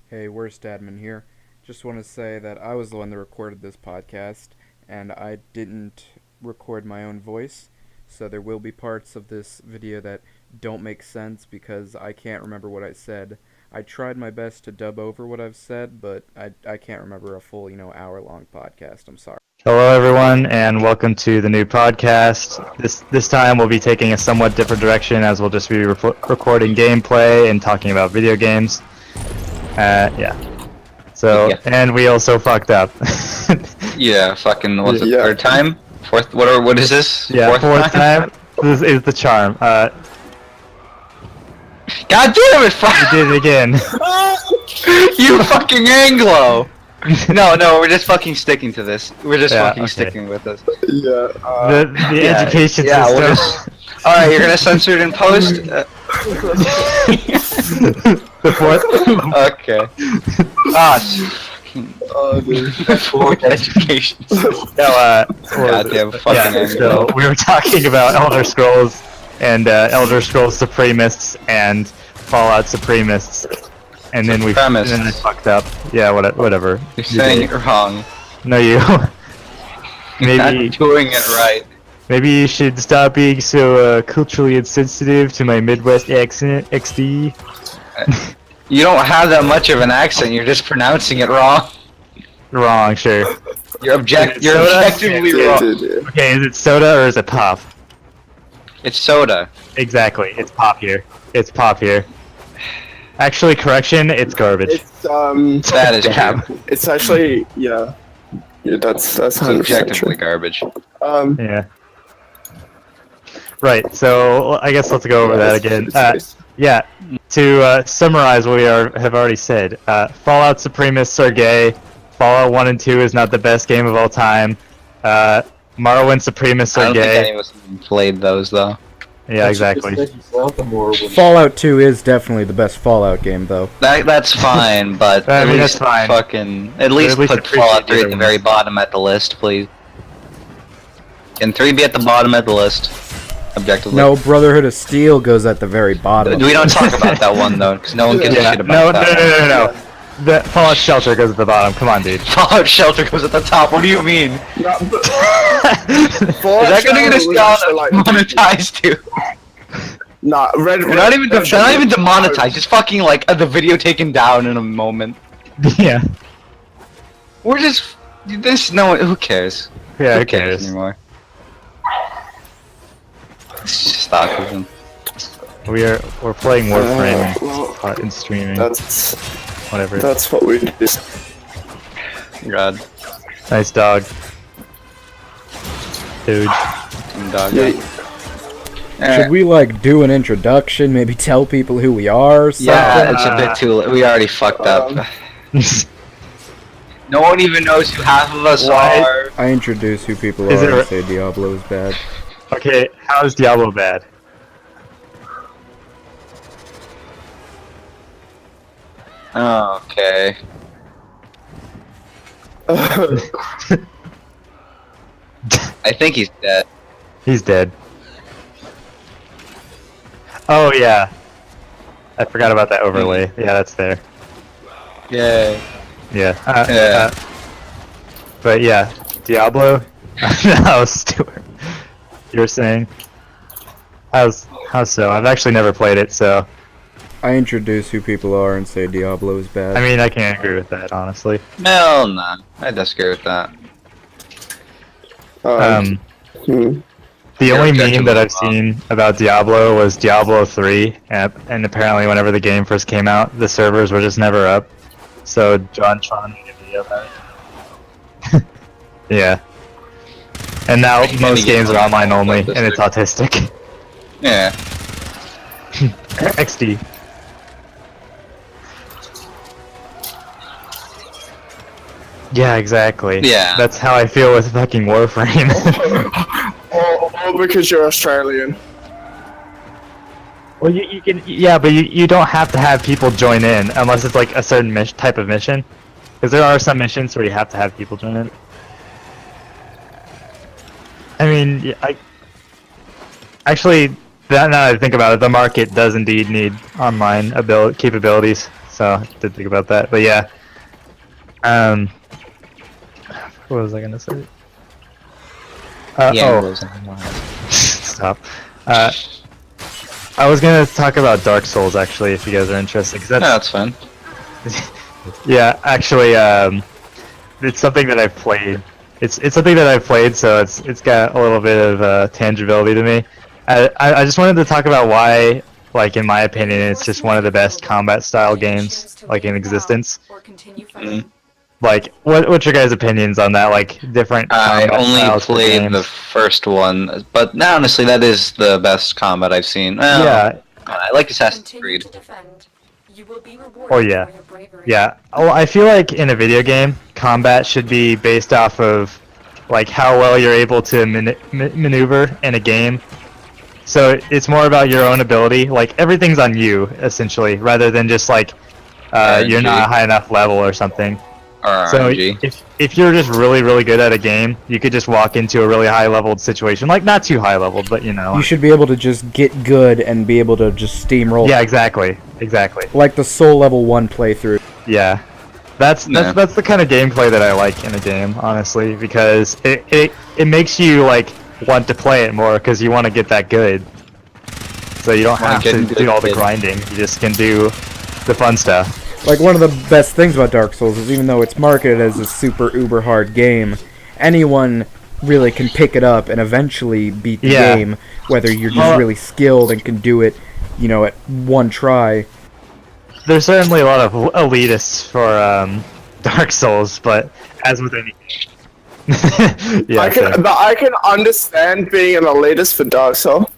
Hey, worst admin here. Just want to say that I was the one that recorded this podcast, and I didn't record my own voice, so there will be parts of this video that don't make sense because I can't remember what I said. I tried my best to dub over what I've said, but I can't remember a full, hour-long podcast. I'm sorry. Hello, everyone, and welcome to the new podcast. This time we'll be taking a somewhat different direction, as we'll just be recording gameplay and talking about video games. Yeah. So, Yeah. and we also fucked up. Yeah, fucking, what's the Yeah. third time? Fourth, what is this? Yeah, fourth time. This is the charm. God damn it, fuck! We did it again. You fucking Anglo! No, we're just fucking sticking to this. We're just Yeah, fucking okay. sticking with this. Yeah. The Yeah, education yeah, system. we'll just... Alright, you're gonna censor it in post? The fourth. Okay. Ah, fucking... Dude. Fourth education. No, Goddamn fucking yeah, so Anglo. we were talking about Elder Scrolls and Elder Scrolls Supremists and Fallout Supremists, and then I fucked up. Yeah, whatever. You're saying it wrong. No, you. You're not maybe doing it right. you should stop being so culturally insensitive to my Midwest accent, XD. You don't have that much of an accent, you're just pronouncing it wrong. Wrong, sure. You're objectively Yeah, wrong. dude, yeah. Okay, is it soda or is it pop? It's soda. Exactly, it's pop here. It's pop here. Actually, correction, it's garbage. It's That is Damn. true. it's actually that's It's 100% objectively true. garbage. Yeah. Right, so I guess let's go over that again. Yeah, to summarize what we have already said, Fallout Supremists are gay, Fallout 1 and 2 is not the best game of all time, Morrowind Supremists I are don't think gay. any of us played those though. Yeah, exactly. Fallout 2 is definitely the best Fallout game, though. That's fine, but I at mean, least that's fine. fucking at least at least put Fallout 3 at appreciate the very bottom at the list, please. Can 3 be at the bottom of the list? Objectively. No, Brotherhood of Steel goes at the very bottom. We don't talk about that one though, because no one gives a Yeah, shit no, about no, that. no. The Fallout Shelter goes at the bottom, come on, dude. Fallout Shelter goes at the top. What do you mean? Is Is that gonna get us down monetized too? Nah, They're not even demonetized. Just fucking like the video taken down in a moment. Yeah. We're just this. No one. Who cares? Yeah, Who cares cares? anymore? It's just autism. We're playing Warframe well, and streaming, that's whatever. what we do. God. Nice dog. Dude. Some dog. Should we, do an introduction, maybe tell people who we are or something? Yeah, it's a bit too late. We already fucked up. No one even knows who half of us What? are. I introduce who people Is are it and say Diablo is bad. Okay, how is Diablo bad? Okay. I think he's dead. He's dead. Oh yeah. I forgot about that overlay. Yeah, that's there. Yay. Yeah. Yeah. But yeah, Diablo. No, Stuart. You were saying? How so? I've actually never played it, so I introduce who people are and say Diablo is bad. I mean I can't agree with that honestly. Hell no. I disagree with that. The You're only meme objectively that I've wrong. seen about Diablo was Diablo 3, and apparently whenever the game first came out, the servers were just never up. So John Tron made a video about it. Yeah. And now Any most game games are online only, autistic. and it's autistic. Yeah. XD. Yeah, exactly. Yeah. That's how I feel with fucking Warframe. all because you're Australian. Well, you can, yeah, but you don't have to have people join in unless it's like a certain type of mission. Because there are some missions where you have to have people join in. I mean, actually, now that I think about it, the market does indeed need online capabilities. so I did think about that. But yeah, what was I gonna say? Stop. I was gonna talk about Dark Souls actually, if you guys are interested, because that's fun. yeah, actually, it's something that I've played. It's something that I've played, so it's got a little bit of tangibility to me. I just wanted to talk about why, like, in my opinion, it's just one of the best combat style games like in existence. Like, what's your guys' opinions on that? Like, different. I combat only styles for played games? the first one, but honestly, that is the best combat I've seen. Well, Yeah. I like Assassin's Creed. Oh yeah, yeah. Oh, I feel like in a video game, combat should be based off of like how well you're able to maneuver in a game. So it's more about your own ability. Like everything's on you essentially, rather than just like you're not a high enough level or something. Or So RNG. if you're just really good at a game, you could just walk into a really high leveled situation, like not too high leveled, but you know. You should be able to just get good and be able to just steamroll. Yeah, exactly. Like the Soul Level 1 playthrough. Yeah, that's the kind of gameplay that I like in a game, honestly, because it makes you like want to play it more because you want to get that good. So you don't have to do all the grinding. You just can do the fun stuff. Like, one of the best things about Dark Souls is even though it's marketed as a super uber hard game, anyone really can pick it up and eventually beat the game, whether you're just really skilled and can do it, you know, at one try. There's certainly a lot of elitists for Dark Souls, but as with anything. Yeah, I can understand being an elitist for Dark Souls.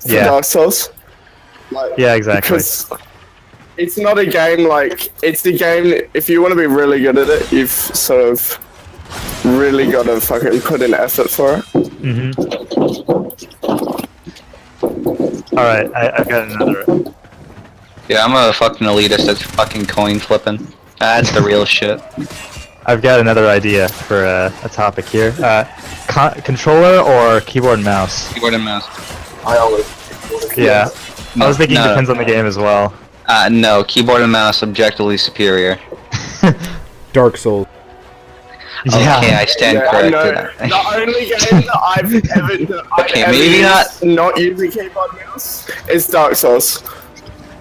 Dark Souls. Like, yeah, exactly. Because it's not a game like it's the game. If you want to be really good at it, you've sort of really got to fucking put in effort for it. All right, I've got another. Yeah, I'm a fucking elitist that's fucking coin flipping. That's the real shit. I've got another idea for a topic here. Controller or keyboard and mouse? Keyboard and mouse. I always. Yeah. I was thinking it depends on the game as well. No, keyboard and mouse objectively superior. Dark Souls. Yeah. Okay, I stand corrected. The only game that I've ever maybe used not using keyboard and mouse is Dark Souls.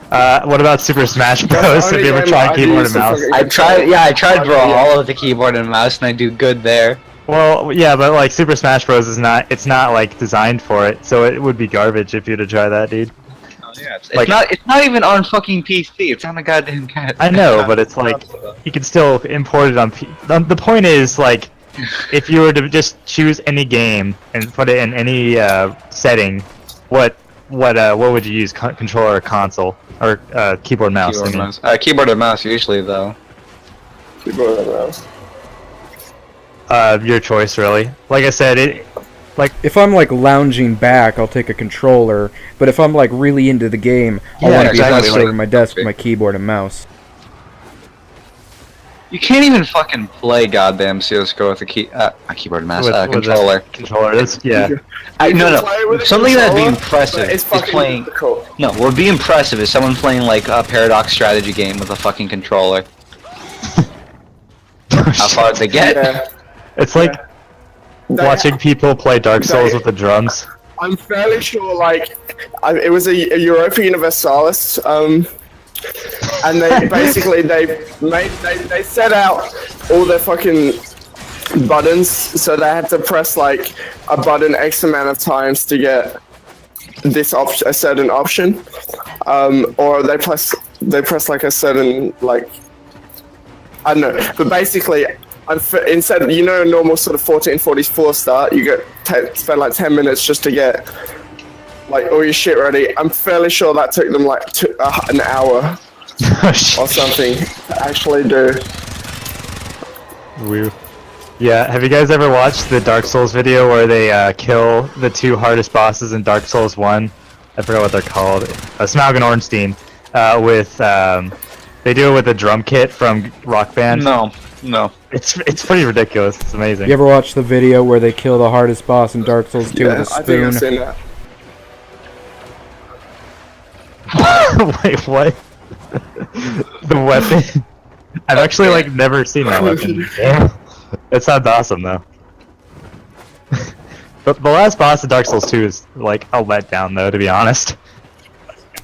What about Super Smash Bros? That's the Have you ever only game tried I've keyboard used and to mouse? fucking I tried for all of the keyboard and mouse, and I do good there. Well, yeah, but like Super Smash Bros is not. It's not like designed for it, so it would be garbage if you were to try that, dude. Oh, yeah, it's not even on fucking PC. It's on a goddamn cat. I know, but it's like you can still import it on. The point is like, if you were to just choose any game and put it in any setting, what would you use? Controller or console or keyboard mouse? Keyboard, mouse. Keyboard and mouse usually though. Keyboard and mouse. Your choice, really. Like I said, If I'm like lounging back, I'll take a controller, but if I'm like really into the game, I want to be hunched over my desk with my keyboard and mouse. You can't even fucking play goddamn CS:GO with a keyboard and mouse controller. Controller, yeah. No. Something that'd be impressive is fucking playing. cool. No, what would be impressive is someone playing like a Paradox strategy game with a fucking controller. How far they get? Yeah. It's like watching people play Dark Souls with the drums. I'm fairly sure, like, it was a Europa Universalis, and they basically they set out all their fucking buttons, so they had to press like a button X amount of times to get this option, a certain option, or they press like a certain like I don't know, but basically. Instead, you know, a normal sort of 1444 start, you spend like 10 minutes just to get like all your shit ready. I'm fairly sure that took them like an hour or something to actually do. Weird. Yeah, have you guys ever watched the Dark Souls video where they kill the two hardest bosses in Dark Souls 1? I forgot what they're called. Smaug and Ornstein. They do it with a drum kit from Rock Band. No. It's pretty ridiculous. It's amazing. You ever watch the video where they kill the hardest boss in Dark Souls 2 with a I think I've spoon? seen that. Wait, what? The weapon. I've actually like never seen that weapon. It sounds awesome though. But the last boss of Dark Souls 2 is like a letdown though, to be honest.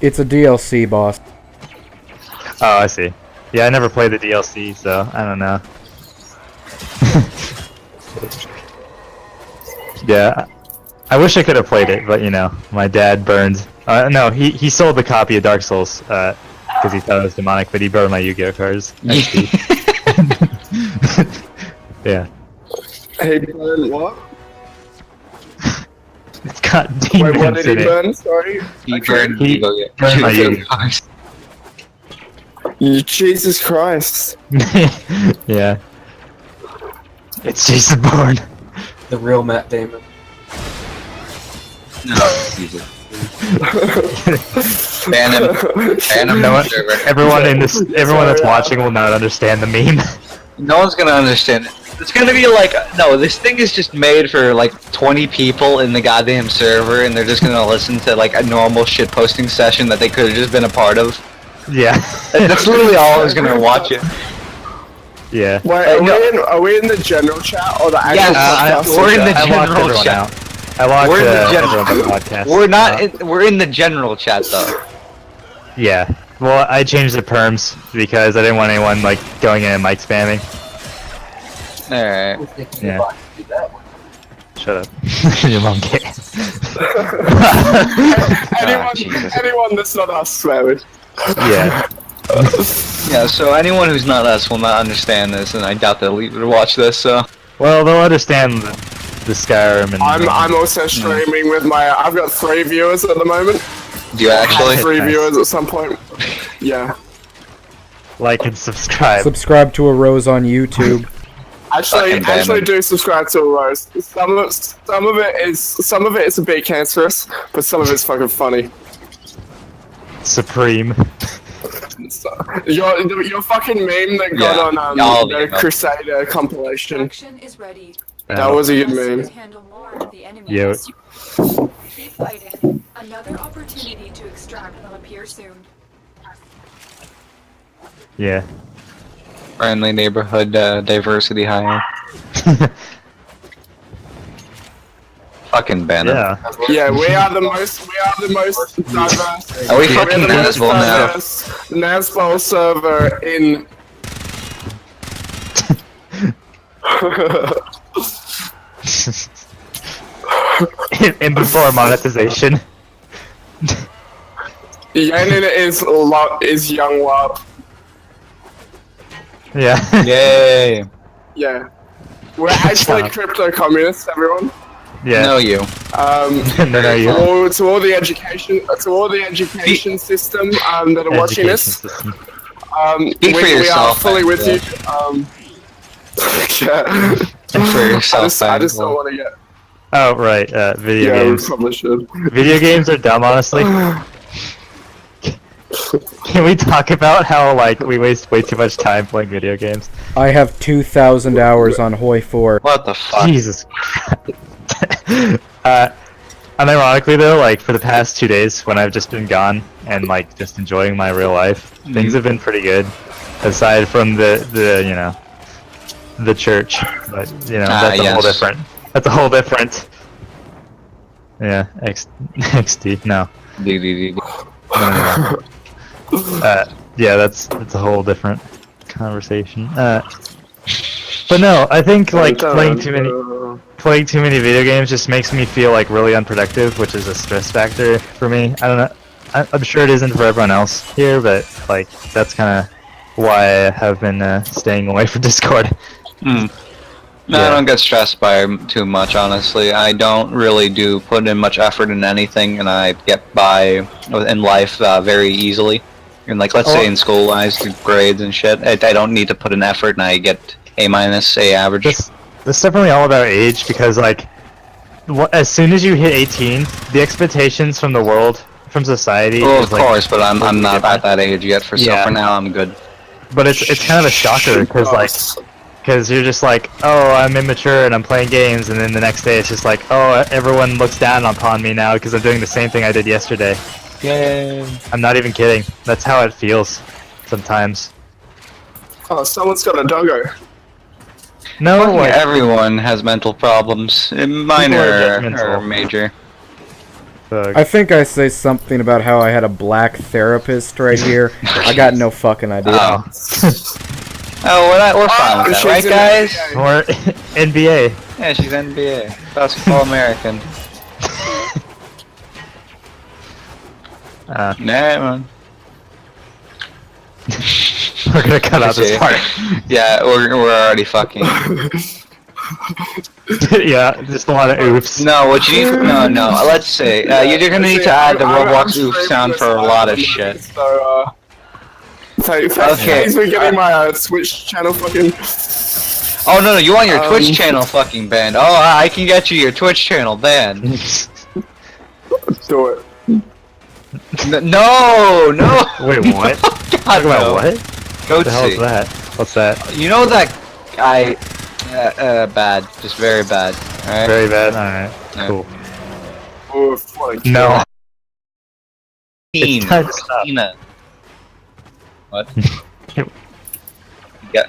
It's a DLC boss. Oh, I see. Yeah, I never played the DLC, so I don't know. Yeah, I wish I could have played it, but you know, my dad burned. No, he sold the copy of Dark Souls because he thought it was demonic, but he burned my Yu-Gi-Oh cards. XD. Yeah. He burned what? It's got Wait, demons what did he in it. burn? Sorry. He burned He burned my Yu-Gi-Oh. Jesus Christ. Yeah. It's Jason Bourne. The real Matt Damon. No, Jesus. Ban him. Ban him. No one, server. everyone that's watching will not understand the meme. No one's gonna understand it. It's gonna be like, no, this thing is just made for like 20 people in the goddamn server, and they're just gonna listen to like a normal shit posting session that they could have just been a part of. Yeah. That's literally all who's gonna watch it. Yeah. Wait, are we in the general chat or the actual Yes, podcast? we're in the I locked general everyone chat. out. I locked We're in the everyone on the podcast. We're not. We're in the general chat though. Yeah. Well, I changed the perms because I didn't want anyone like going in and mic spamming. All right. Yeah. Shut up. Your mom gay. Anyone that's not us swearing. Yeah. Yeah. So anyone who's not us will not understand this, and I doubt they'll even watch this. So. Well, they'll understand the Skyrim and. I'm also streaming with my. I've got 3 viewers at the moment. Do you actually? 3 Nice. viewers at some point. Yeah. Like and subscribe. Subscribe to a Rose on YouTube. Fucking ban Actually him. do subscribe to a roast. Some of it is a bit cancerous, but some of it's fucking funny. Supreme. Your fucking meme that got Yeah, on all of the it. Crusader compilation. Action is ready. That was a good meme. Handle more of the enemy. Yeah. Keep fighting. Another opportunity to extract will appear soon. Yeah. Friendly neighborhood diversity hire. Fucking ban him. Yeah. Yeah, we are the most diverse. Are we we're fucking the most Nazgul now? diverse Nazgul server in. In before monetization. Yanin is young WAP. Yeah. Yay. Yeah. We're actually job. crypto communists, everyone. Yeah. No, you. No, you. To all the education system that are watching Education this, system. Speak for we are yourself, fully with you. Yeah. Speak for yourself, I just Bangor. don't want to get. Oh right, video Yeah, we games. probably should. Video games are dumb, honestly. Can we talk about how like we waste way too much time playing video games? I have 2,000 hours on Hoi 4. What the fuck? Jesus. Unironically though, like for the past 2 days when I've just been gone and like just enjoying my real life, things have been pretty good. Aside from the you know the church, but you know that's a whole yes. different. That's a whole different. Yeah, XD. No. DDD. Yeah, that's a whole different conversation. But no, I think like playing too many video games just makes me feel like really unproductive, which is a stress factor for me. I don't know. I'm sure it isn't for everyone else here, but like that's kind of why I have been staying away from Discord. No, Yeah. I don't get stressed by it too much, honestly. I don't really put in much effort in anything, and I get by in life very easily. And like, let's say in school-wise, grades and shit, I don't need to put in effort, and I get A-, A average. That's definitely all about age because like as soon as you hit 18, the expectations from the world, from society. Well, is, of like, course, but I'm completely not different. at that age yet. So Yeah. for now, I'm good. But it's kind of a shocker because you're just like, oh, I'm immature and I'm playing games, and then the next day it's just like, oh, everyone looks down upon me now because I'm doing the same thing I did yesterday. Yay. I'm not even kidding. That's how it feels. sometimes. Oh, someone's got a doggo. No, Fucking like, everyone has mental problems, minor or major. I think I say something about how I had a black therapist right here. I got no fucking idea. Oh, we're fine with that, right, guys? or NBA. Yeah, she's NBA, basketball American. Nah, man. We're gonna cut out this part. Yeah, we're already fucking. Yeah, just a lot of oops. No, what you need? No. Let's say you're gonna need to add the Roblox oof sound for a lot of shit. So, Okay. thanks for getting my Twitch channel fucking. Oh no, you want your Twitch channel fucking banned? Oh, I can get you your Twitch channel banned. Do it. No. Wait, what? God, Talk about no. what? Go What the hell is see. that? What's that? You know that guy? Bad, just very bad. All right. Very bad. Alright, Yeah. cool. Oh, fuck. No. Teen. It's time to stop. Tina. What? Yeah.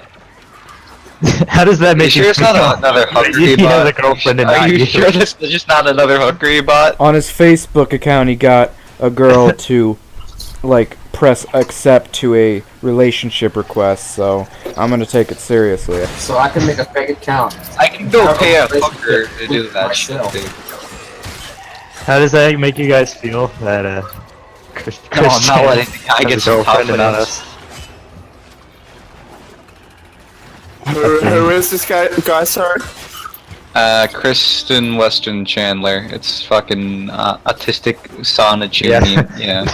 How does that Are you make sure it's not another hookery He has a bot? girlfriend and Are not you you. sure this is just not another hookery bot? On his Facebook account, he got a girl to, like, press accept to a relationship request, so I'm gonna take it seriously. So I can make a fake account. I can go pay a Facebook hooker to do that shit, myself. dude. How does that make you guys feel that Christian No, I'm not letting the guy has get a some girlfriend and not confidence. us? Who is this guy, sorry? Kristen Weston Chandler. It's fucking autistic Sonic Yeah. yeah.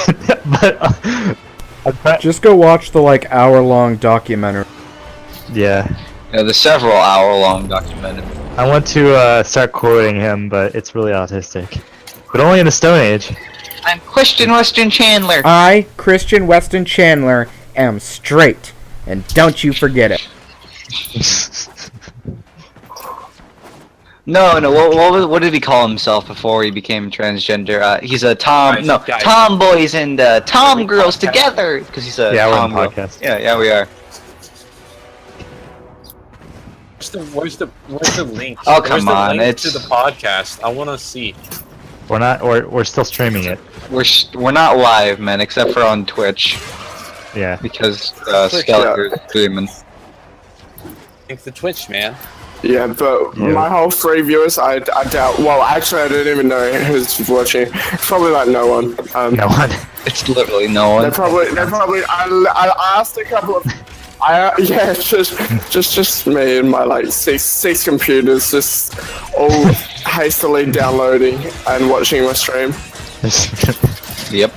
But Just go watch the, like, hour-long documentary. yeah, Yeah, the several hour-long documentary. I want to start quoting him, but it's really autistic. But only in the Stone Age. I'm Kristen Weston Chandler. I, Christian Weston Chandler, am straight, and don't you forget it. No. What did he call himself before he became transgender? He's a tomboys and tomgirls together because he's a Yeah, we're on tomgirl. podcast. Yeah, we are. Where's the link? Oh, Where's come the on, link it's- to the podcast. I want to see. We're still streaming it. We're not live, man, except for on Twitch Yeah. because Skeletor's streaming. Link the Twitch, man. Yeah, but Yeah. my whole 3 viewers, I doubt. Well, actually, I don't even know who's watching. Probably like no one. No one. It's literally no one. They're probably. I asked a couple of. Yeah, just me and my like six computers, just all hastily downloading and watching my stream. Yep.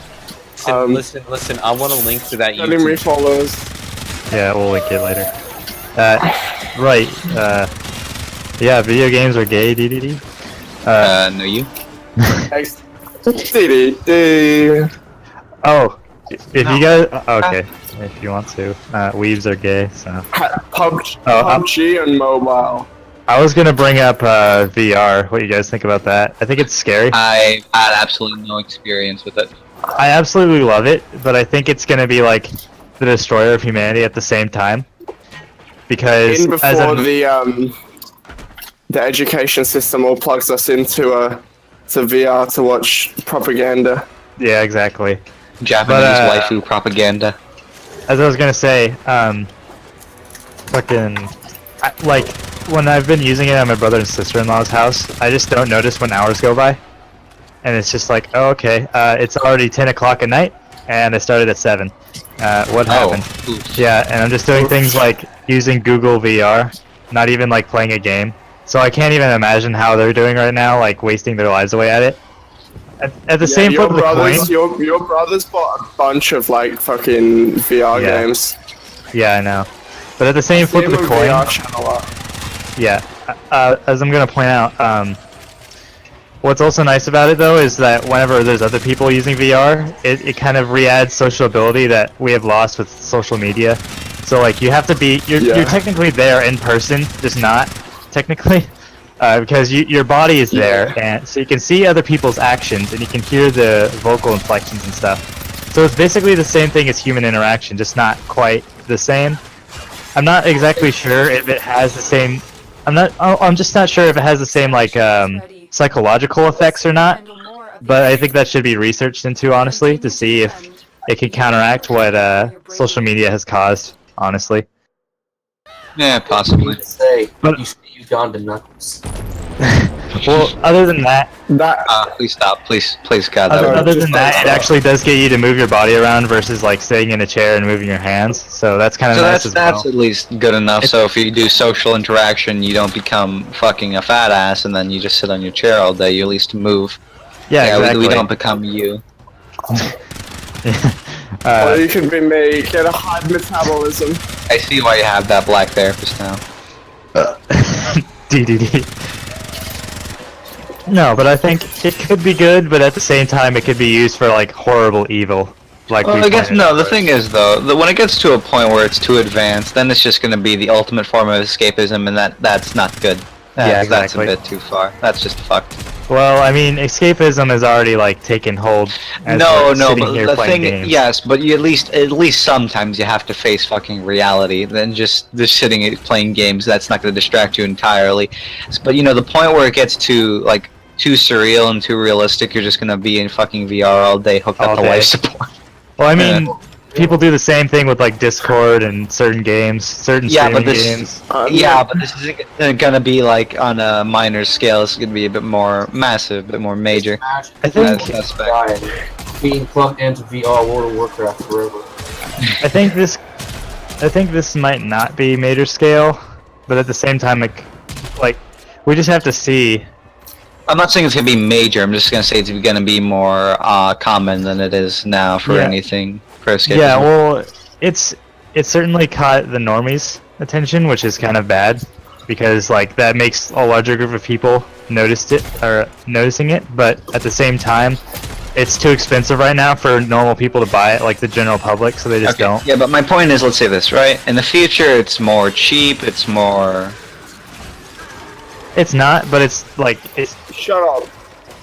Listen. I want to link to that Getting me YouTube. followers. Yeah, we'll link it later. Right. Yeah, video games are gay. DDD. No, you. Thanks. DDD. Oh, if you guys. Okay, if you want to. Weaves are gay, so. PUBG and mobile. I was gonna bring up VR. What do you guys think about that? I think it's scary. I had absolutely no experience with it. I absolutely love it, but I think it's gonna be like the destroyer of humanity at the same time. Because In as before a, the education system all plugs us into to VR to watch propaganda. yeah, exactly. Japanese But, waifu propaganda. As I was gonna say, like when I've been using it at my brother and sister-in-law's house, I just don't notice when hours go by, and it's just like, oh, okay, it's already 10 o'clock at night, and I started at 7. What happened? Oof. Yeah, and I'm just doing things like using Google VR, not even like playing a game. So I can't even imagine how they're doing right now, like wasting their lives away at it. At the same flip of the coin. Your brother's bought a bunch of like fucking VR Yeah. games. Yeah, I know. But at the same flip of the Same with coin. VR channel up. Yeah, as I'm gonna point out, what's also nice about it though is that whenever there's other people using VR, it kind of re-adds sociability that we have lost with social media. So like you have to be, you're technically there in person, just not technically, because your body is there, and so you can see other people's actions and you can hear the vocal inflections and stuff. So it's basically the same thing as human interaction, just not quite the same. I'm not exactly sure if it has the same. I'm just not sure if it has the same like psychological effects or not. But I think that should be researched into, honestly, to see if it can counteract what social media has caused. Honestly. Yeah, possibly. Say, But- you Uganda knuckles. Well, other than that, Please stop. Please, God. other, That would, other than just that, like- it actually does get you to move your body around versus like sitting in a chair and moving your hands. So that's kind of so nice as well. that's at least good enough. So if you do social interaction, you don't become fucking a fat ass, and then you just sit on your chair all day. You at least move. Yeah, exactly. we don't become you. Or you could be me, get a high metabolism. I see why you have that black therapist now. DDD. No, but I think it could be good, but at the same time, it could be used for like horrible evil. Like Well, we I guess pointed no. out. The thing is, though, when it gets to a point where it's too advanced, then it's just going to be the ultimate form of escapism, and that's not good. Yeah, That's a exactly. bit too far. That's just fucked. Well, I mean, escapism has already like taken hold. As No, we're no, sitting but here the playing thing, games. yes, but you at least sometimes you have to face fucking reality. Then just sitting and playing games, that's not going to distract you entirely. But you know, the point where it gets to like too surreal and too realistic, you're just going to be in fucking VR all day, hooked All up to day. life support. Well, I mean, people do the same thing with like Discord and certain games, certain Yeah, but streaming this- games. Yeah, but this isn't gonna be like on a minor scale. It's gonna be a bit more massive, a bit more major. Imagine I think- That's fair. dying, being plugged into VR World of Warcraft forever. I think this might not be major scale, but at the same time, like we just have to see. I'm not saying it's gonna be major. I'm just gonna say it's gonna be more common than it is now for Yeah. anything for escapism. Yeah, well, it's certainly caught the normies' attention, which is kind of bad because like that makes a larger group of people noticing it. But at the same time, it's too expensive right now for normal people to buy it, like the general public, so they just Okay. don't. Yeah, but my point is, let's say this, right? In the future, it's more cheap. It's more. It's not, but it's like it's Shut up.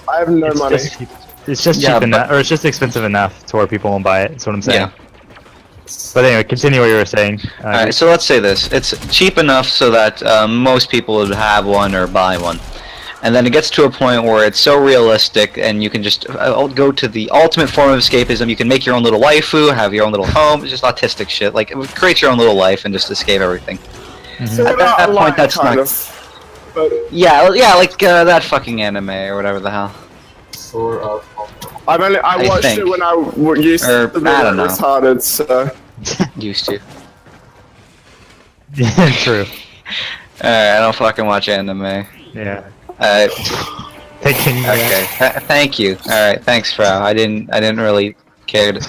I have no money. It's just Yeah, cheap but- enough, or it's just expensive enough to where people won't buy it. That's what I'm saying. Yeah. But anyway, continue what you were saying. Alright, so let's say this. It's cheap enough so that most people would have one or buy one. And then it gets to a point where it's so realistic and you can just go to the ultimate form of escapism. You can make your own little waifu, have your own little home. It's just autistic shit. Like, create your own little life and just escape everything. So At not that a point, lot, that's kind not- of. But Yeah, like that fucking anime or whatever the hell. Sort of. I I watched think. it when I used Or, to be I don't know. retarded, so... Used to. Yeah, true. Alright, I don't fucking watch anime. Yeah. Taking Okay. Thank you. Alright, thanks, Frau. I didn't really care to...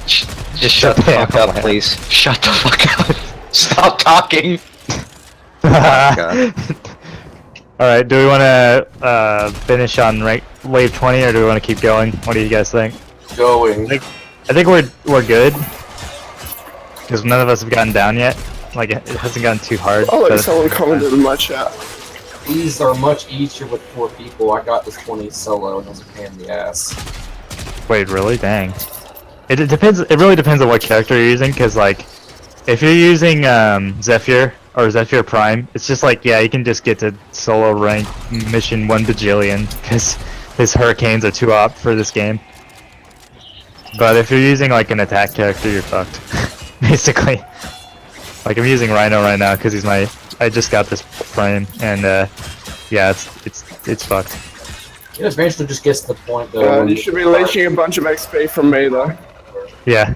Just shut the fuck up, please. Shut the fuck up. Stop talking. God. Alright, do we want to finish on wave 20 or do we want to keep going? What do you guys think? Going. I think we're good. Because none of us have gotten down yet. Like, it hasn't gotten too hard. Oh, but- like someone commented in my chat. These are much easier with 4 people. I got this 20 solo and it was a pain in the ass. Wait, really? Dang. It depends. It really depends on what character you're using. Because like, if you're using Zephyr or Zephyr Prime, it's just like, yeah, you can just get to solo rank mission 1 bajillion because his hurricanes are too op for this game. But if you're using like an attack character, you're fucked. Basically. Like I'm using Rhino right now because he's my. I just got this frame and yeah, it's fucked. It eventually just gets to the point though. when You should be leeching a bunch of XP from me, though. Yeah.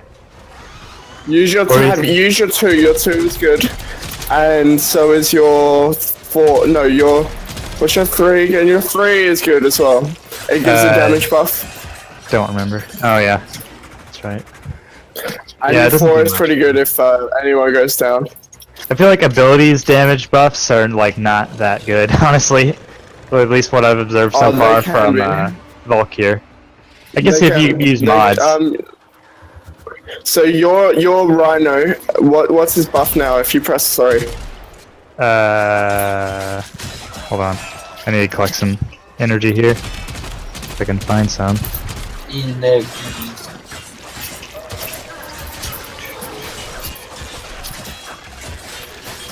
Use your Or is tab, it- use your 2, your 2 is good. And so is your 4, no, your, what's your 3 again? Your 3 is good as well. It gives a damage buff. Don't remember. Oh yeah. That's right. And Yeah, it your doesn't 4 do is much. pretty good if anyone goes down. I feel like abilities damage buffs are like not that good, honestly. Or at least what I've observed so Oh, they far can from be. Valkyr. I guess They if you can- use they- mods. So your Rhino, what's his buff now if you press, sorry? Hold on. I need to collect some energy here. If I can find some. Energy.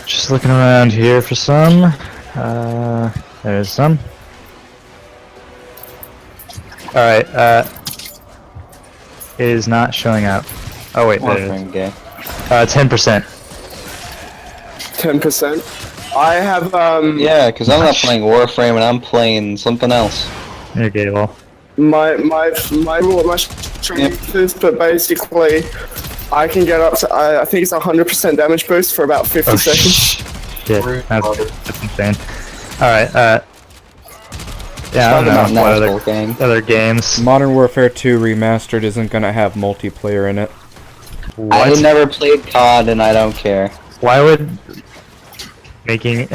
Just looking around here for some. There's some. Alright, it is not showing up. Oh wait, there it is. Warframe gay. 10%. 10%. I have Yeah, because I'm not playing Warframe and I'm playing something else. You're gay, well. my strength is, but basically I can get up to I think it's 100% damage boost for about 50 seconds. Shit, Rude that's mother. insane. Alright, yeah, I don't Talking know about what Nashville gang. other games. Modern Warfare 2 Remastered isn't gonna have multiplayer in it. I What? never played COD and I don't care. Why would making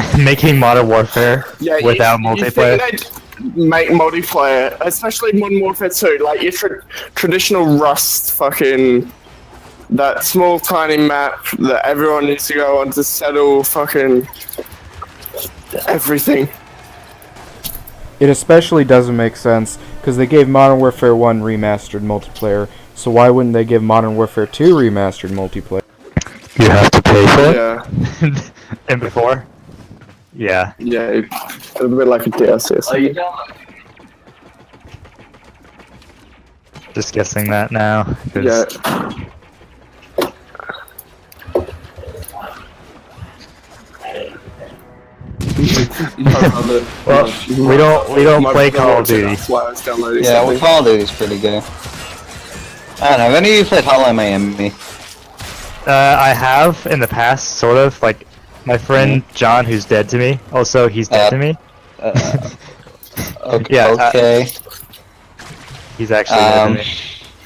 Modern Warfare Yeah, without you multiplayer? think they'd make multiplayer, especially Modern Warfare 2, like your traditional Rust fucking that small tiny map that everyone needs to go on to settle fucking everything. It especially doesn't make sense because they gave Modern Warfare 1 Remastered multiplayer, so why wouldn't they give Modern Warfare 2 Remastered multiplayer? You have to pay for it. Yeah, And before? Yeah. yeah, it's a bit like a DLC or something. Just guessing that now. 'cause Yeah. Well, we don't play Call of Duty. That's why I was downloading Yeah, well, something. Call of Duty's pretty good. I don't know, have any of you played Hotline Miami? I have in the past, sort of. Like, my friend John, who's dead to me. Also, he's dead to me. Okay. Yeah, okay. He's actually dead to me.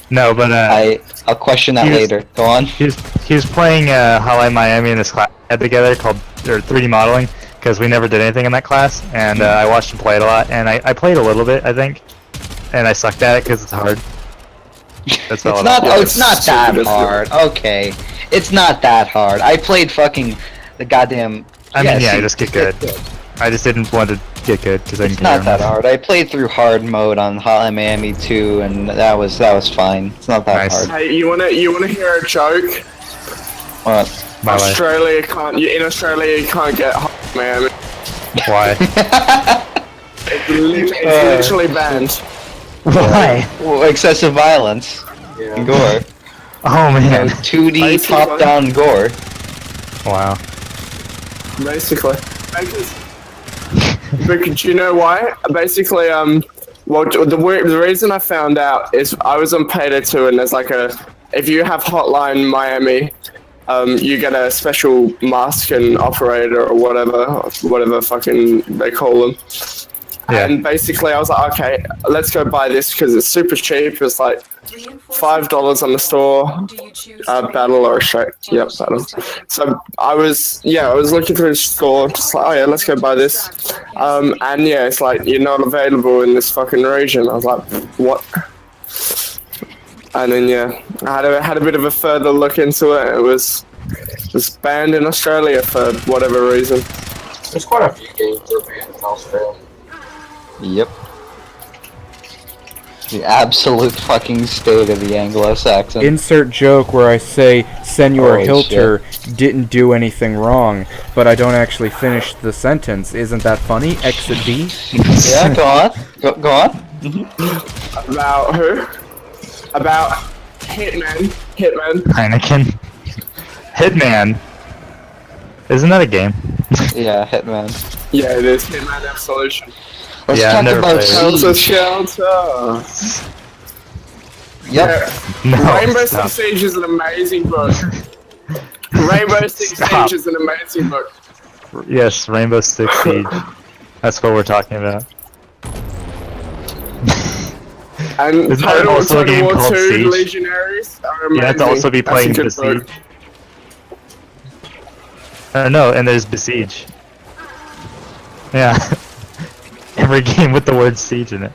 No, but I'll question that he was- later. Go on. he was playing Hotline Miami in this class we had together called 3D modeling, because we never did anything in that class, and I watched him play it a lot, and I played a little bit, I think, and I sucked at it because it's hard. That's all It's I not. know. Oh, it's not that Stupid. hard. Okay, it's not that hard. I played fucking the goddamn. I mean, yeah, see, just get good. I just didn't want to get good because I It's can not that hard. I played through hard mode on Hotline Miami 2, and that was fine. It's not that Nice. hard. Hey, you wanna hear a joke? What? By the way. Australia can't. In Australia, you can't get hot, man. Why? It's literally banned. Why? Well, excessive violence and gore. Oh man. 2D Basically. top-down gore. Wow. Basically. But do you know why? Basically, well, the reason I found out is I was on Payday 2, and there's like if you have Hotline Miami, you get a special mask and operator or whatever fucking they call them. Yeah. And basically, I was like, okay, let's go buy this because it's super cheap. It's like $5 on the store. Do you choose Battle or straight? Yep, battle. So I was looking through the store, just like, oh yeah, let's go buy this. And yeah, it's like you're not available in this fucking region. I was like, what? And then yeah, I had a bit of a further look into it. It was banned in Australia for whatever reason. There's quite a few games that are banned in Australia. Yep. The absolute fucking state of the Anglo-Saxon. Insert joke where I say Senor Holy Hilter didn't do anything wrong, but I don't actually finish the sentence. Isn't that funny? Exit B. Yeah, go on. Go on. About who? About Hitman. Heineken. Hitman. Isn't that a game? Yeah, Hitman. Yeah, it is Hitman Absolution. Let's Yeah, I've talk never about played it. Shelter, Siege. shelter. Yep. Yeah. No. Rainbow stop. Six Siege is an amazing book. Rainbow Six Stop. Siege is an amazing book. Yes, Rainbow Six Siege. That's what we're talking about. And Isn't there also a game War called 2 Siege? Legionaries are amazing. You have to also be That's a playing good Besiege. book. No, and there's Besiege. Yeah. Every game with the word siege in it.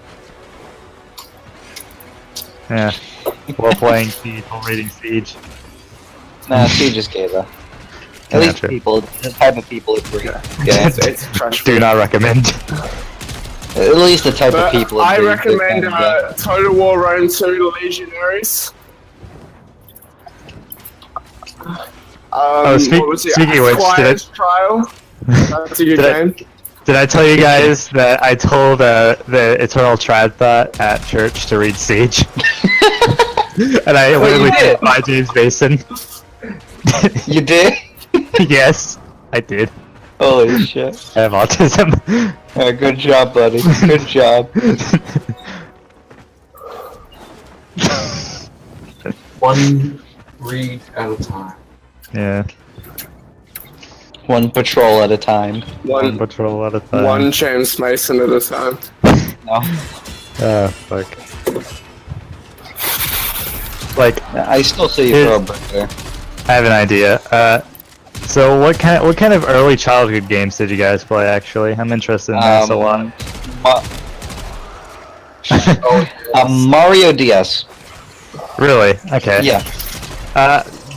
Yeah. While playing Siege, while reading Siege. Nah, Siege is gay though. At Yeah, least true. the type of people agree. Yeah. It's trash. Do not recommend. At least the type But of people. I that recommend they can Total War Rome 2 Legionaries. What was it? speaking of which, Squire's Trial. That's a good game. Did I tell you guys that I told the Eternal Trad Thought at church to read Siege? And I literally did by James Mason. You did? Yes, I did. Holy shit. I have autism. Yeah, good job, buddy. Good job. One read at a time. Yeah, One patrol at a time. one patrol at a time. One James Mason at a time. No. Oh, fuck. Like, I still see you throw a brick there. I have an idea. So what kind of early childhood games did you guys play? Actually, I'm interested in this a lot. Mario DS. Really? Okay. Yeah.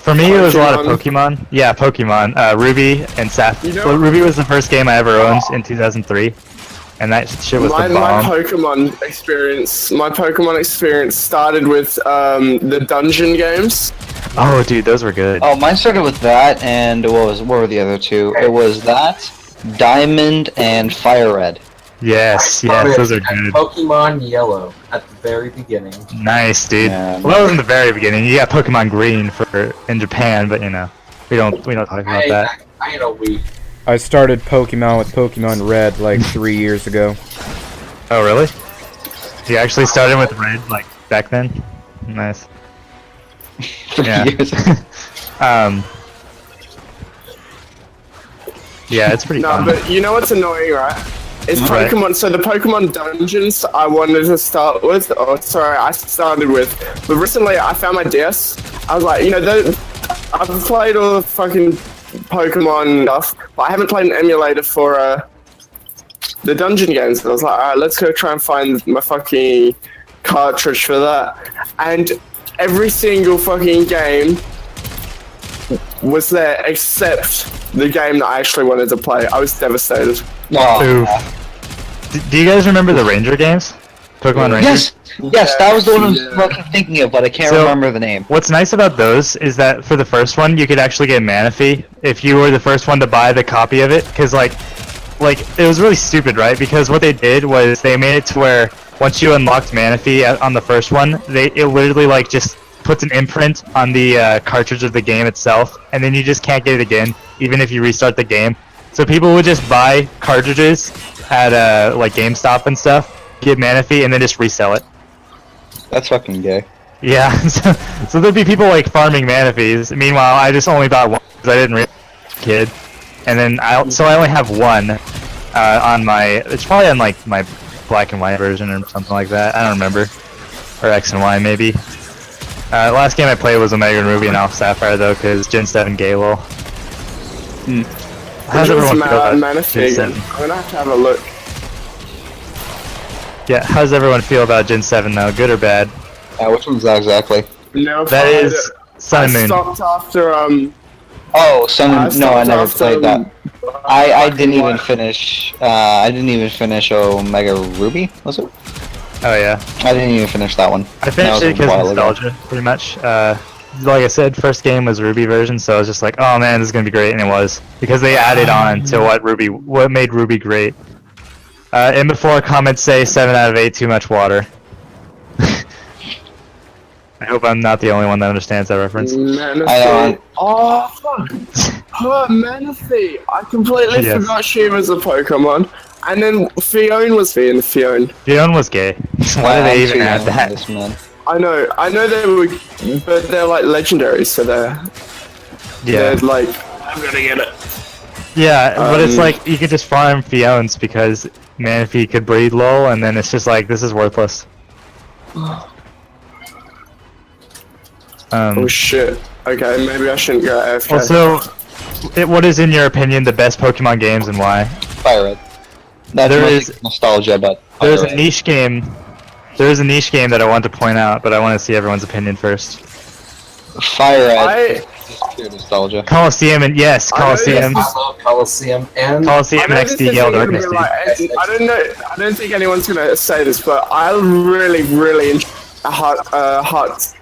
For me, it was a lot of Pokemon. Yeah, Pokemon. Ruby and Sapphire. You know- Well, Ruby was the first game I ever owned in 2003, and that shit was My the bomb. Pokemon experience started with the dungeon games. Oh, dude, those were good. Oh, mine started with that, and what were the other two? It was that, Diamond, and Fire Red. Yes, those are good. Pokemon Yellow at the very beginning. Nice, dude. Yeah. Well, that was in the very beginning. You got Pokemon Green in Japan, but you know, we don't talk about that. I ain't a weak. I started Pokemon with Pokemon Red like 3 years ago. Oh, really? You actually started with Red like back then? Nice. 3 Yeah. years. Yeah, it's pretty No, fun. but you know what's annoying, right? It's Right. Pokemon. So the Pokemon dungeons I wanted to start with, I started with. But recently I found my DS. I was like, I've played all the fucking Pokemon stuff, but I haven't played an emulator for the dungeon games. I was like, alright, let's go try and find my fucking cartridge for that. And every single fucking game was there except the game that I actually wanted to play. I was devastated. Oh, Oof. Do you guys remember the Ranger games? Pokemon Rangers? yes, that was the one I was Yeah. fucking thinking of, but I can't So- remember the name. What's nice about those is that for the first one, you could actually get Manaphy if you were the first one to buy the copy of it, because like it was really stupid, right? Because what they did was they made it to where once you unlocked Manaphy on the first one, it literally like just puts an imprint on the cartridge of the game itself, and then you just can't get it again, even if you restart the game. So people would just buy cartridges at like GameStop and stuff, get Manaphy, and then just resell it. That's fucking gay. Yeah, so there'd be people like farming Manaphies. Meanwhile, I just only bought one because I didn't really kid, and then I only have one on my. It's probably on like my black and white version or something like that. I don't remember, or X and Y maybe. Last game I played was Omega and Ruby and Alpha Sapphire though, because Gen 7 gay lol. How does everyone feel about Manaphy Gen again? 7? I'm gonna have to have a look. Yeah, how does everyone feel about Gen 7 though? Good or bad? Which one's that exactly? No, That is Sun and I Moon. stopped after Oh, Sun. No, I stopped never after, played that. I Black didn't and even White. finish. I didn't even finish Omega Ruby. Was it? Oh yeah. I didn't even finish that one. I finished That it was a because while ago. nostalgia, pretty much. Like I said, first game was Ruby version, so I was just like, oh man, this is gonna be great, and it was because they added on to what made Ruby great. And before comments say 7 out of 8, too much water. I hope I'm not the only one that understands that reference. Manaphy. I Oh fuck! Her Manaphy. I completely Yes. forgot she was a Pokemon. And then Fiona was being Fiona. Fiona was gay. Why did they even add that? This man. I know they were, but they're like legendaries, so they're Yeah, like I'm gonna get it. yeah, but it's Um, like you could just farm Fiones because Manaphy could breed lol, and then it's just like this is worthless. Oh shit. Okay, maybe I shouldn't go AFK. Also, what is in your opinion the best Pokemon games and why? Fire Red. That's There mostly is- nostalgia, but There's Fire a Red. niche game. There's a niche game that I want to point out, but I want to see everyone's opinion first. Fire Red. Just pure nostalgia. Coliseum and yes, Coliseum. I love Coliseum and Coliseum and I know this XD isn't Gale gonna Darkness, be dude. like, I don't know. I don't think anyone's gonna say this, but I really hot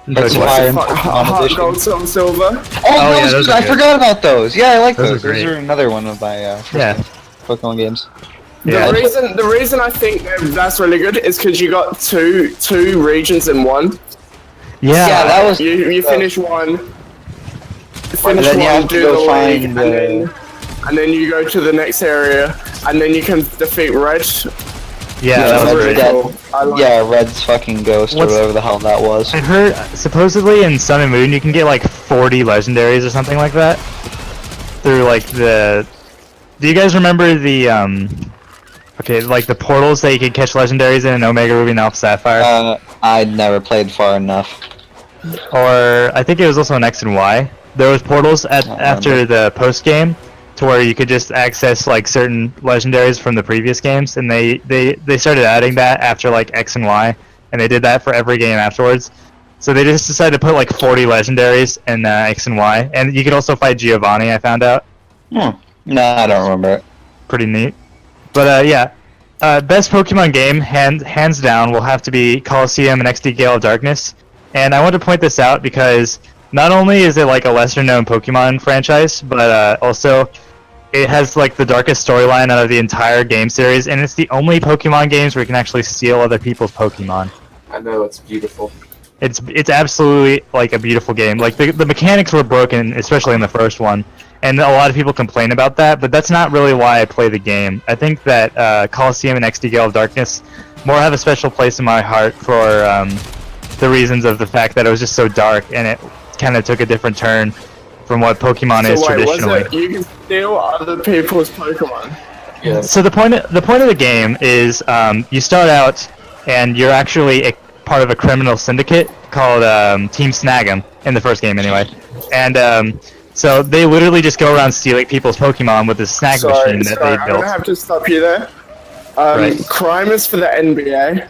That's Those- why hot edition. gold, silver. Oh, yeah, those, those good. are I good. forgot about those. Yeah, I like Those are those. Those great. are another one of my Yeah. Pokemon games. Yeah. The reason I think that's really good is because you got two regions in one. Yeah, Yeah, that was. You finish one. Finish then you one, have to do go the league, find, and then you go to the next area, and then you can defeat Red. yeah, that Yeah, was Red's great. dead. I like Yeah, Red's fucking ghost or What's- whatever the hell that was. I heard supposedly in Sun and Moon you can get like 40 legendaries or something like that through like the. Do you guys remember the Okay, like the portals that you could catch legendaries in Omega Ruby and Alpha Sapphire, I'd never played far enough. or I think it was also in X and Y. There was portals after the post game to where you could just access like certain legendaries from the previous games, and they started adding that after like X and Y, and they did that for every game afterwards. So they just decided to put like 40 legendaries in X and Y, and you could also fight Giovanni. I found out. No, I don't remember it. Pretty neat. But yeah, best Pokemon game, hands down, will have to be Coliseum and XD Gale of Darkness. And I want to point this out because not only is it like a lesser-known Pokemon franchise, but also it has like the darkest storyline out of the entire game series, and it's the only Pokemon games where you can actually steal other people's Pokemon. I know it's beautiful. It's absolutely like a beautiful game. Like the mechanics were broken, especially in the first one, and a lot of people complain about that. But that's not really why I play the game. I think that Coliseum and XD Gale of Darkness more have a special place in my heart for the reasons of the fact that it was just so dark and it kind of took a different turn from what Pokemon is traditionally. Was it you can steal other people's Pokemon? Yes. So the point of the game is you start out and you're actually a part of a criminal syndicate called Team Snag'em in the first game anyway, and so they literally just go around stealing people's Pokemon with this snag machine that they I'm built. gonna have to stop you there. Right. Crime is for the NBA.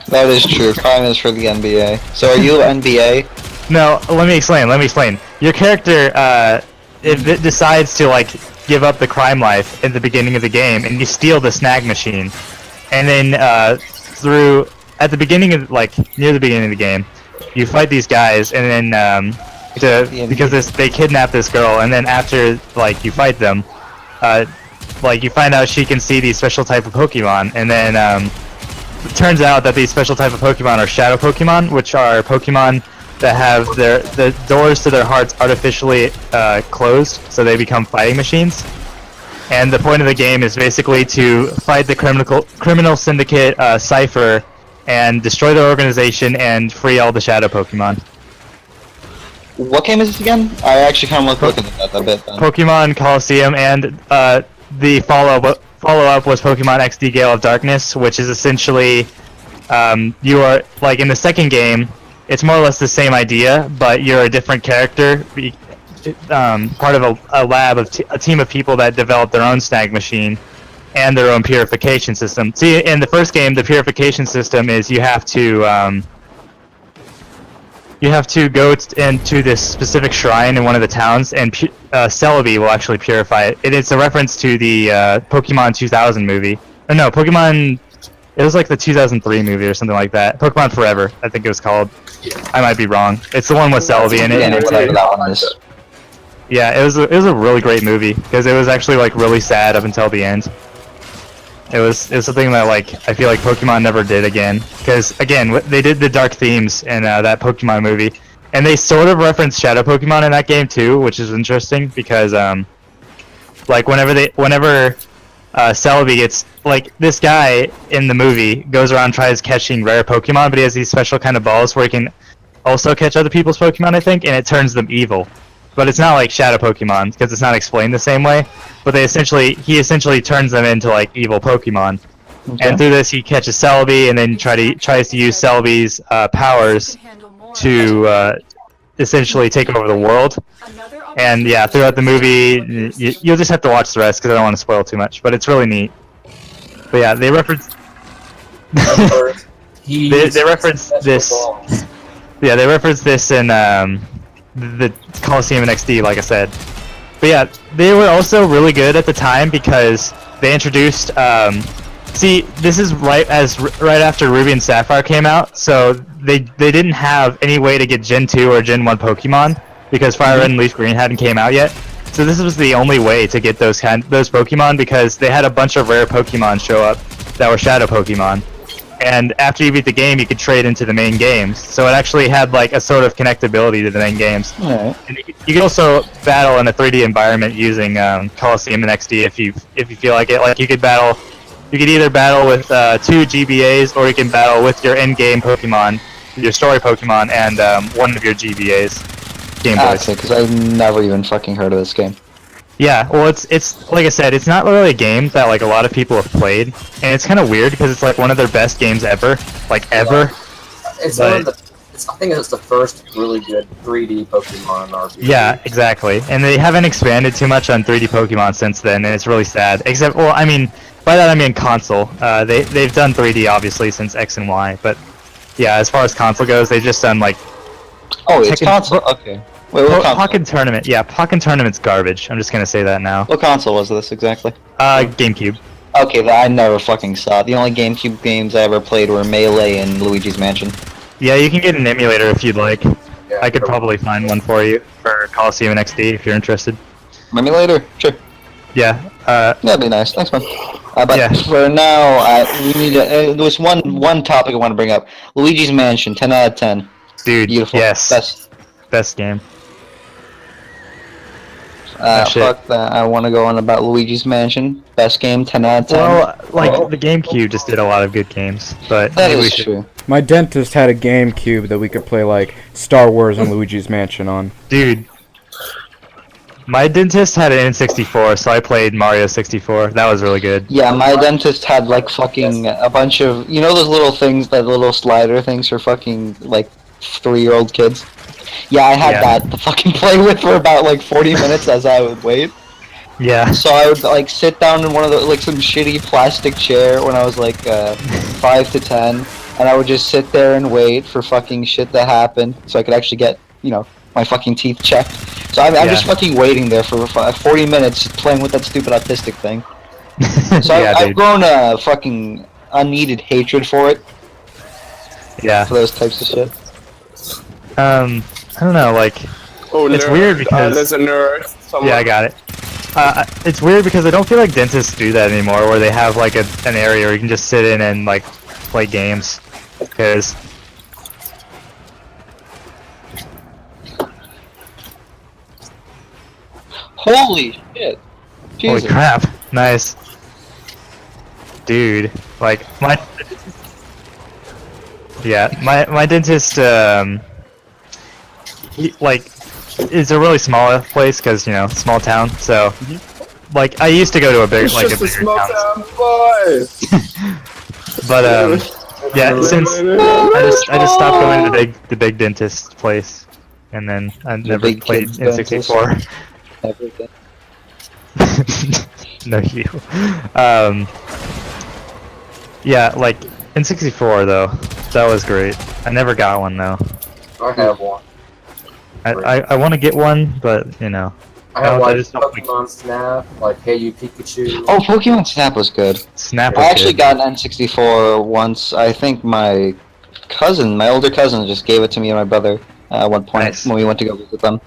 That is true. Crime is for the NBA. So are you NBA? No, let me explain. Your character it decides to like give up the crime life at the beginning of the game, and you steal the snag machine, and then at the beginning of near the beginning of the game, you fight these guys, and then because they kidnap this girl, and then after like you fight them, like you find out she can see these special type of Pokemon, and then it turns out that these special type of Pokemon are Shadow Pokemon, which are Pokemon that have the doors to their hearts artificially closed, so they become fighting machines. And the point of the game is basically to fight the criminal syndicate Cypher and destroy their organization and free all the Shadow Pokemon. What game is this again? I actually kind of looking at that a bit then. Pokemon Coliseum, and the follow-up was Pokemon XD Gale of Darkness, which is essentially you are like in the second game. It's more or less the same idea, but you're a different character, part of a lab of a team of people that develop their own snag machine and their own purification system. See, in the first game, the purification system is you have to go into this specific shrine in one of the towns, and Celebi will actually purify it. It's a reference to the Pokemon 2000 movie. Or no, Pokemon... It was like the 2003 movie or something like that. Pokemon Forever, I think it was called. I might be wrong. It's the one with Celebi in it. Yeah, And it's whatever that one is. yeah, it was a really great movie because it was actually like really sad up until the end. It was something that like I feel like Pokemon never did again, because again they did the dark themes in that Pokemon movie, and they sort of referenced Shadow Pokemon in that game too, which is interesting because like whenever Celebi gets, like, this guy in the movie goes around tries catching rare Pokemon, but he has these special kind of balls where he can also catch other people's Pokemon, I think, and it turns them evil. But it's not like Shadow Pokemon, because it's not explained the same way. But he essentially turns them into like evil Pokemon. Okay. And through this, he catches Celebi, and then tries to use Celebi's powers to essentially take over the world. And yeah, throughout the movie, you'll just have to watch the rest because I don't want to spoil too much. But it's really neat. But yeah, they reference they reference this. Yeah, they reference this in the Coliseum and XD, like I said. But yeah, they were also really good at the time because they introduced. See, this is right after Ruby and Sapphire came out, so they didn't have any way to get Gen 2 or Gen 1 Pokemon because Fire Red and Leaf Green hadn't came out yet. So this was the only way to get those Pokemon because they had a bunch of rare Pokemon show up that were Shadow Pokemon. And after you beat the game, you could trade into the main games. So it actually had like a sort of connectability to the main games. Alright. And you could also battle in a 3D environment using Coliseum and XD if you feel like it. Like you could either battle with 2 GBAs or you can battle with your in-game Pokemon, your story Pokemon, and one of your GBAs. Game Boys. Okay, because I've never even fucking heard of this game. Yeah, well, it's like I said, it's not really a game that like a lot of people have played, and it's kind of weird because it's like one of their best games ever, like ever. It's But- one of the. I think it's the first really good 3D Pokemon RPG. Yeah, exactly. And they haven't expanded too much on 3D Pokemon since then, and it's really sad. Except, well, I mean, by that I mean console. They've done 3D obviously since X and Y, but yeah, as far as console goes, they've just done like Oh, it's Tekken- console? Okay. Wait, what console? Pokken Tournament. Yeah, Pokken Tournament's garbage. I'm just gonna say that now. What console was this exactly? GameCube. Okay, I never fucking saw it. The only GameCube games I ever played were Melee and Luigi's Mansion. Yeah, you can get an emulator if you'd like. Yeah, I could probably find one for you for Coliseum and XD if you're interested. Emulator? Sure. Yeah. That'd be nice. Thanks, man. But Yeah. for now, we need to, there was one topic I want to bring up. Luigi's Mansion, 10 out of 10. Dude, Beautiful. yes. Best game. Shit. Fuck that. I want to go on about Luigi's Mansion. Best game, 10 out of 10. Well, like, the GameCube just did a lot of good games, but that maybe we is should... true. My dentist had a GameCube that we could play like Star Wars and Luigi's Mansion on. Dude. My dentist had an N64, so I played Mario 64. That was really good. Yeah, my dentist had like fucking a bunch of, you know those little things, that little slider things for fucking like 3-year-old kids? Yeah, I had that to fucking play with for about like 40 minutes as I would wait. Yeah. So I would like sit down in one of the, like some shitty plastic chair when I was like 5 to 10, and I would just sit there and wait for fucking shit to happen so I could actually get, you know, my fucking teeth checked. So I'm just fucking waiting there for 40 minutes playing with that stupid autistic thing. So Yeah, I've dude. grown a fucking unneeded hatred for it, Yeah. for those types of shit. I don't know, like... Oh, It's nerd. weird because- there's a nerd somewhere. Yeah, I got it. It's weird because I don't feel like dentists do that anymore, where they have like an area where you can just sit in and like play games. Because Holy shit! holy Jesus. crap, nice, dude. Like my my dentist he, like it's a really small place because, you know, small town. So like I used to go to a big It's like a just a bigger small town. town boy. But yeah, since I just stopped going to the big dentist place, and then I never big played kid's N64. Everything. No, you. Yeah, like N64 though, that was great. I never got one though. I have one. I want to get one, but you know. I have I like just don't like- Pokemon Snap, like Hey You Pikachu. Oh, Pokemon Snap was good. Snap I was actually good. got an N64 once. I think my older cousin, just gave it to me and my brother at one point Nice. when we went to go visit them.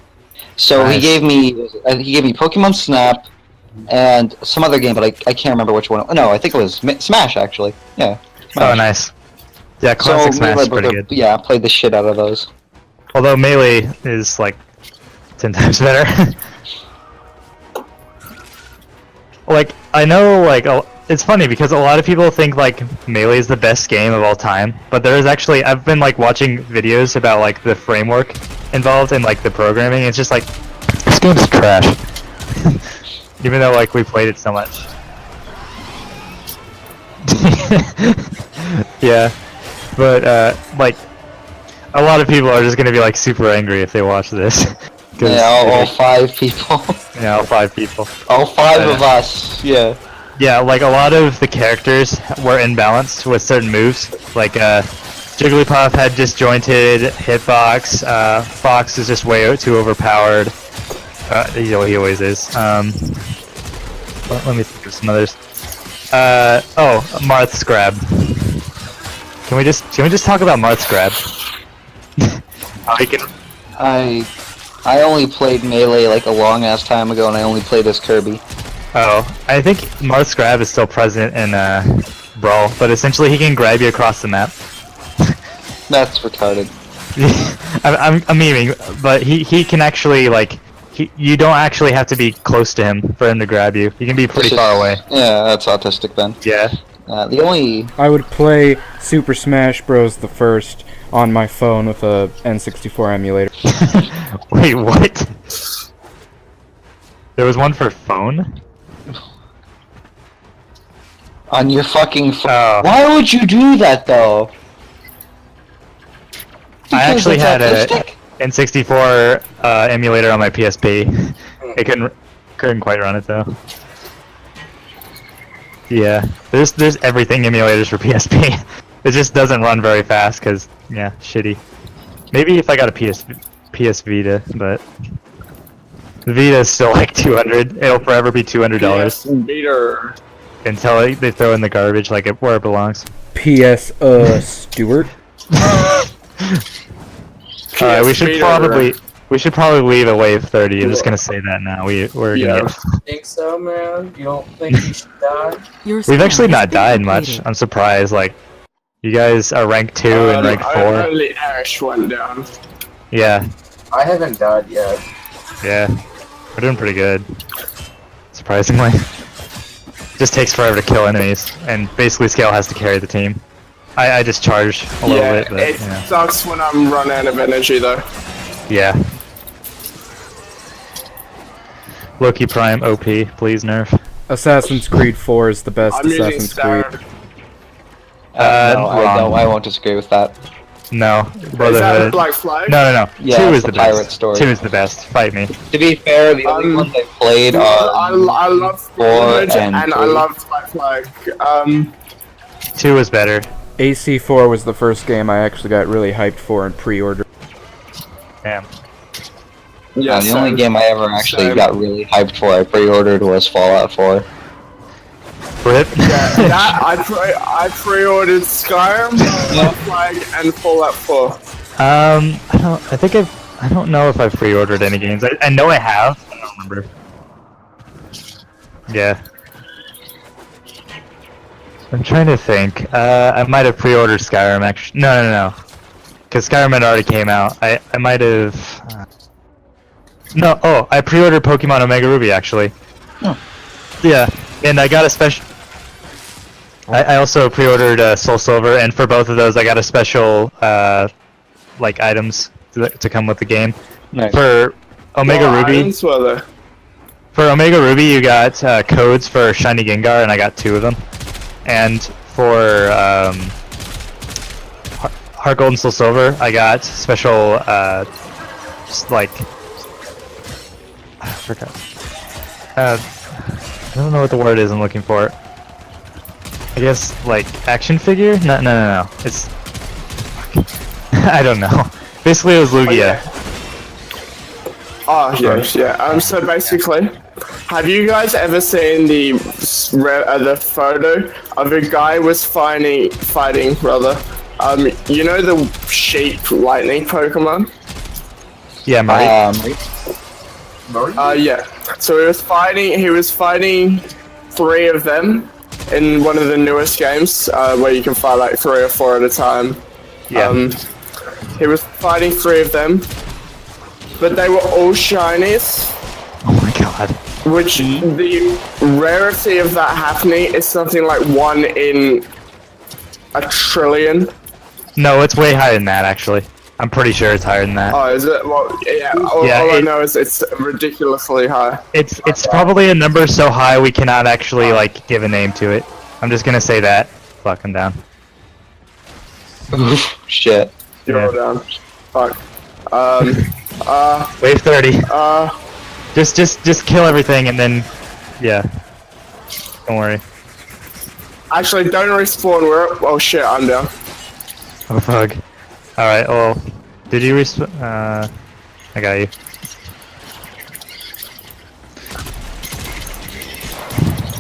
So Nice. he gave me Pokemon Snap and some other game, but I can't remember which one. No, I think it was Smash actually. Yeah. Oh, Smash. nice. Yeah, So classic me and Smash my is pretty brother, good. yeah, played the shit out of those. Although Melee is like 10 times better. Like, I know, like, it's funny because a lot of people think, like, Melee is the best game of all time, but there is actually, I've been, like, watching videos about, like, the framework involved in, like, the programming, it's just like, this game's trash. Even though, like, we played it so much. Yeah, but, like, a lot of people are just gonna be, like, super angry if they watch this. 'Cause, Yeah, all 5 people. yeah, all 5 people. All 5 of us. Yeah. Yeah, like a lot of the characters were imbalanced with certain moves. Like Jigglypuff had disjointed hitbox. Fox is just way too overpowered. He always is. Let me think of some others. Marth's grab. Can we just talk about Marth's grab? How he can. I only played Melee like a long ass time ago, and I only played as Kirby. Oh, I think Marth's grab is still present in Brawl, but essentially he can grab you across the map. That's retarded. I'm memeing, but he can actually like you don't actually have to be close to him for him to grab you. You can be pretty far away. Yeah, that's autistic then. Yeah. The only I would play Super Smash Bros. The first on my phone with a N64 emulator. Wait, what? There was one for phone? on your fucking phone. Oh. Why would you do that though? I actually had a autistic? N64 emulator on my PSP. It couldn't quite run it though. Yeah, there's everything emulators for PSP. It just doesn't run very fast because yeah, shitty. Maybe if I got a PS Vita, but the Vita is still like 200. It'll forever be $200 Beater. until they throw in the garbage like where it belongs. P.S. Stuart. Alright, we should probably leave at wave 30. I'm just gonna say that now. We're gonna. Think so, man? You don't think you should die? We've actually not died much. I'm surprised. Like, you guys are rank 2 and rank 4. Only Ash went down. Yeah, I haven't died yet. yeah. We're doing pretty good. Surprisingly. Just takes forever to kill enemies, and basically Scale has to carry the team. I just charge a little bit, but it yeah. sucks when I'm run out of energy though. Yeah. Loki Prime OP, please nerf. Assassin's Creed 4 is the best I'm using Assassin's Creed. Star. No, wrong. I won't disagree with that. No, Is that Brotherhood. Black Flag? No. Yeah, 2 it's is the the pirate best. story. 2 is the best. Fight me. To be fair, the only ones I played I are love Brotherhood Brotherhood and I 2. love Black Flag. 2 is better. AC4 was the first game I actually got really hyped for and pre-ordered. Damn. Yeah, the only same. game I ever actually Same. got really hyped for, I pre-ordered, was Fallout 4. Rip. Yeah, that I pre-ordered Skyrim, Black Flag, and Fallout 4. I don't know if I've pre-ordered any games. I know I have. I don't remember. Yeah. I'm trying to think. I might have pre-ordered Skyrim. Actually, no. Because Skyrim had already came out. I might have. No. Oh, I pre-ordered Pokemon Omega Ruby actually. Yeah, and I got a special. I also pre-ordered Soul Silver, and for both of those, I got a special like items to come with the game. Nice. For Omega What Ruby, items were there? for Omega Ruby, you got codes for Shiny Gengar, and I got 2 of them. And for Heart Gold and Soul Silver, I got special just like I forgot. I don't know what the word is I'm looking for. I guess like action figure? No. It's I don't know. Basically, it was Lugia. Oh, yes, yeah. So basically, have you guys ever seen the photo of a guy was fighting, you know the sheep lightning Pokemon? Yeah, Murray. Yeah. So he was fighting 3 of them in one of the newest games, where you can fight like 3 or 4 at a time. Yeah. He was fighting 3 of them, but they were all shinies. Oh my god. Which the rarity of that happening is something like 1 in a trillion. No, it's way higher than that actually. I'm pretty sure it's higher than that. Oh, is it? Well, yeah. All I know is it's ridiculously high. It's probably a number so high we cannot actually like give a name to it. I'm just gonna say that. Fuck, I'm down. Shit. You're all down. Fuck. Wave 30. Uh. Just kill everything and then, yeah. Don't worry. Actually, don't respawn. Oh shit, I'm down. Oh fuck. Alright, well, did you I got you.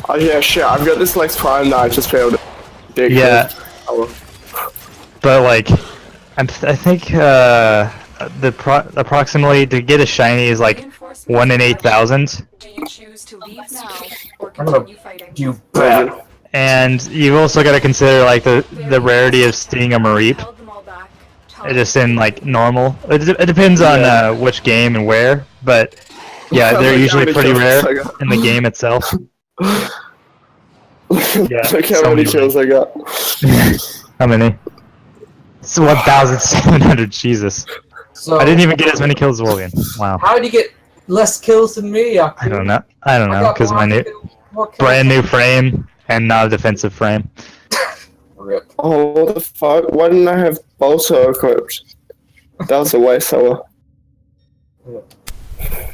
Oh yeah, shit, I've got this Lex Prime that I just failed it. Dick. Yeah. Oh, But like, I think approximately to get a shiny is like 1 in 8,000, Do you choose to leave now or I'm gonna- continue fighting? You well. bet. and you've also got to consider like the rarity of seeing a Mareep. Held them all back. Just in like normal. It depends on which game and where, but yeah, they're Look how usually many pretty kills rare I got. in the game itself. Yeah, Look how so many many kills I got. How many? It's 1,700. Jesus, So I didn't even get as many kills as William. Wow. how did you get less kills than me? I don't know. I don't know because my new brand new frame and not a defensive frame. Rip. Oh, what the fuck? Why didn't I have Bolter equipped? That was a waste, Soa.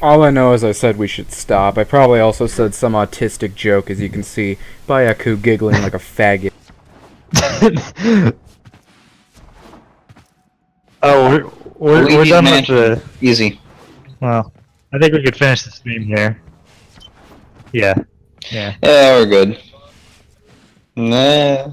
All I know is I said we should stop. I probably also said some autistic joke, as you can see. Bayaku giggling like a faggot. Oh, we're Luigi's done with Mansion. the. Easy. Well, I think we could finish the stream here. Yeah. Yeah. Yeah, we're good. Nah.